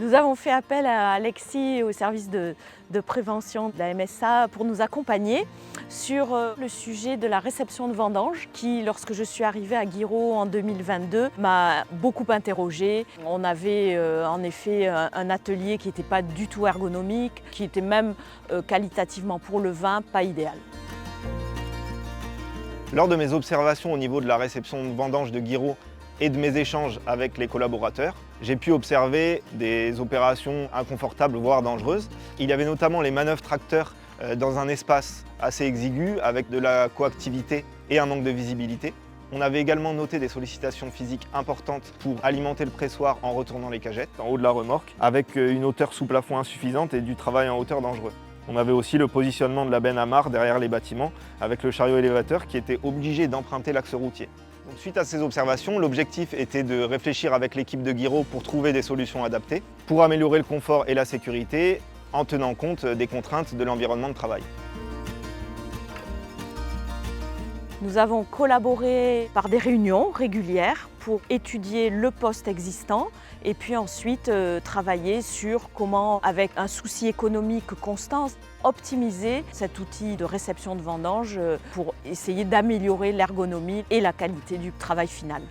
Nous avons fait appel à Alexis au service de prévention de la MSA pour nous accompagner sur le sujet de la réception de vendanges qui, lorsque je suis arrivée à Guiraud en 2022, m'a beaucoup interrogée. On avait en effet un atelier qui n'était pas du tout ergonomique, qui était même qualitativement pour le vin pas idéal. Lors de mes observations au niveau de la réception de vendanges de Guiraud et de mes échanges avec les collaborateurs, j'ai pu observer des opérations inconfortables, voire dangereuses. Il y avait notamment les manœuvres tracteurs dans un espace assez exigu avec de la coactivité et un manque de visibilité. On avait également noté des sollicitations physiques importantes pour alimenter le pressoir en retournant les cagettes en haut de la remorque, avec une hauteur sous plafond insuffisante et du travail en hauteur dangereux. On avait aussi le positionnement de la benne à marre derrière les bâtiments, avec le chariot élévateur qui était obligé d'emprunter l'axe routier. Donc, suite à ces observations, l'objectif était de réfléchir avec l'équipe de Guiraud pour trouver des solutions adaptées, pour améliorer le confort et la sécurité, en tenant compte des contraintes de l'environnement de travail. Nous avons collaboré par des réunions régulières pour étudier le poste existant et puis ensuite travailler sur comment, avec un souci économique constant, optimiser cet outil de réception de vendanges pour essayer d'améliorer l'ergonomie et la qualité du travail final.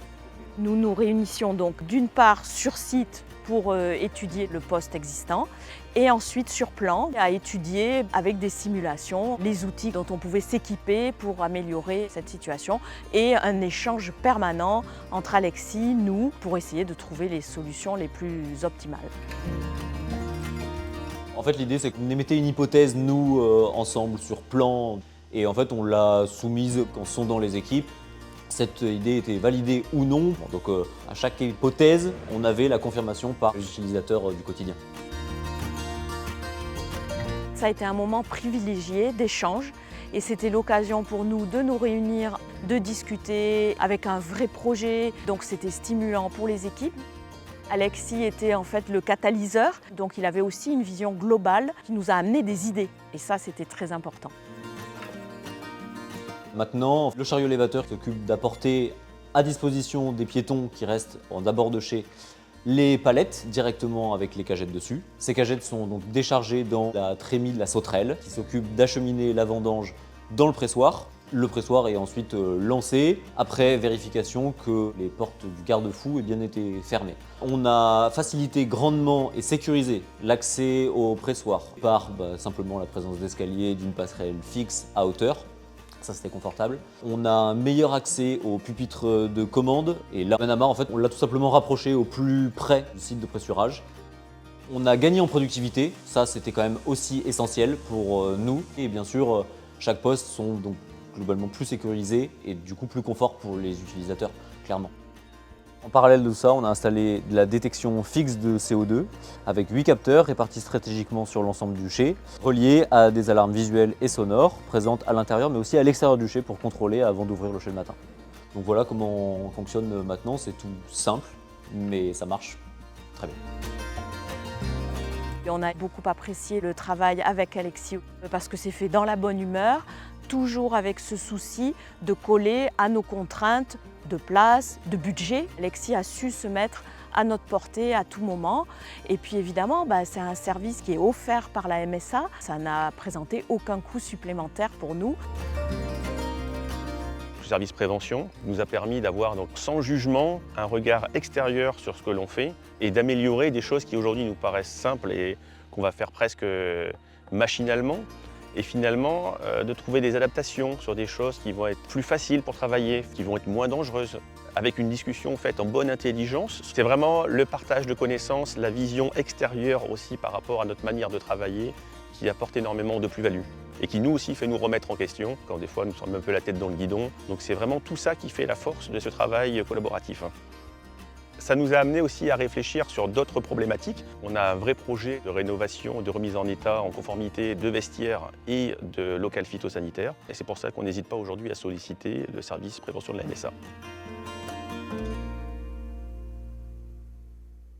Nous nous réunissions donc d'une part sur site pour étudier le poste existant et ensuite sur plan à étudier avec des simulations les outils dont on pouvait s'équiper pour améliorer cette situation et un échange permanent entre Alexis, nous, pour essayer de trouver les solutions les plus optimales. En fait, l'idée, c'est qu'on émettait une hypothèse, nous, ensemble, sur plan, et en fait, on l'a soumise en sondant les équipes. Cette idée était validée ou non, donc à chaque hypothèse, on avait la confirmation par les utilisateurs du quotidien. Ça a été un moment privilégié d'échange et c'était l'occasion pour nous de nous réunir, de discuter avec un vrai projet, donc c'était stimulant pour les équipes. Alexis était en fait le catalyseur, donc il avait aussi une vision globale qui nous a amené des idées et ça c'était très important. Maintenant, le chariot élévateur s'occupe d'apporter à disposition des piétons qui restent en abord de chai les palettes directement avec les cagettes dessus. Ces cagettes sont donc déchargées dans la trémie de la sauterelle qui s'occupe d'acheminer la vendange dans le pressoir. Le pressoir est ensuite lancé après vérification que les portes du garde-fou aient bien été fermées. On a facilité grandement et sécurisé l'accès au pressoir par simplement la présence d'escaliers, d'une passerelle fixe à hauteur. Ça, c'était confortable. On a un meilleur accès au pupitre de commande et la benne à marre, en fait, on l'a tout simplement rapproché au plus près du site de pressurage. On a gagné en productivité, ça c'était quand même aussi essentiel pour nous. Et bien sûr, chaque poste sont donc globalement plus sécurisés et du coup plus confort pour les utilisateurs, clairement. En parallèle de ça, on a installé de la détection fixe de CO2 avec 8 capteurs répartis stratégiquement sur l'ensemble du chai, reliés à des alarmes visuelles et sonores présentes à l'intérieur mais aussi à l'extérieur du chai pour contrôler avant d'ouvrir le chai le matin. Donc voilà comment on fonctionne maintenant, c'est tout simple mais ça marche très bien. Et on a beaucoup apprécié le travail avec Alexis parce que c'est fait dans la bonne humeur, toujours avec ce souci de coller à nos contraintes de place, de budget. Alexis a su se mettre à notre portée à tout moment. Et puis évidemment, c'est un service qui est offert par la MSA. Ça n'a présenté aucun coût supplémentaire pour nous. Le service prévention nous a permis d'avoir donc sans jugement un regard extérieur sur ce que l'on fait et d'améliorer des choses qui aujourd'hui nous paraissent simples et qu'on va faire presque machinalement. Et finalement, de trouver des adaptations sur des choses qui vont être plus faciles pour travailler, qui vont être moins dangereuses, avec une discussion faite en bonne intelligence. C'est vraiment le partage de connaissances, la vision extérieure aussi par rapport à notre manière de travailler, qui apporte énormément de plus-value. Et qui nous aussi fait nous remettre en question, quand des fois nous sommes un peu la tête dans le guidon. Donc c'est vraiment tout ça qui fait la force de ce travail collaboratif. Ça nous a amené aussi à réfléchir sur d'autres problématiques. On a un vrai projet de rénovation, de remise en état, en conformité de vestiaires et de local phytosanitaire. Et c'est pour ça qu'on n'hésite pas aujourd'hui à solliciter le service prévention de la MSA.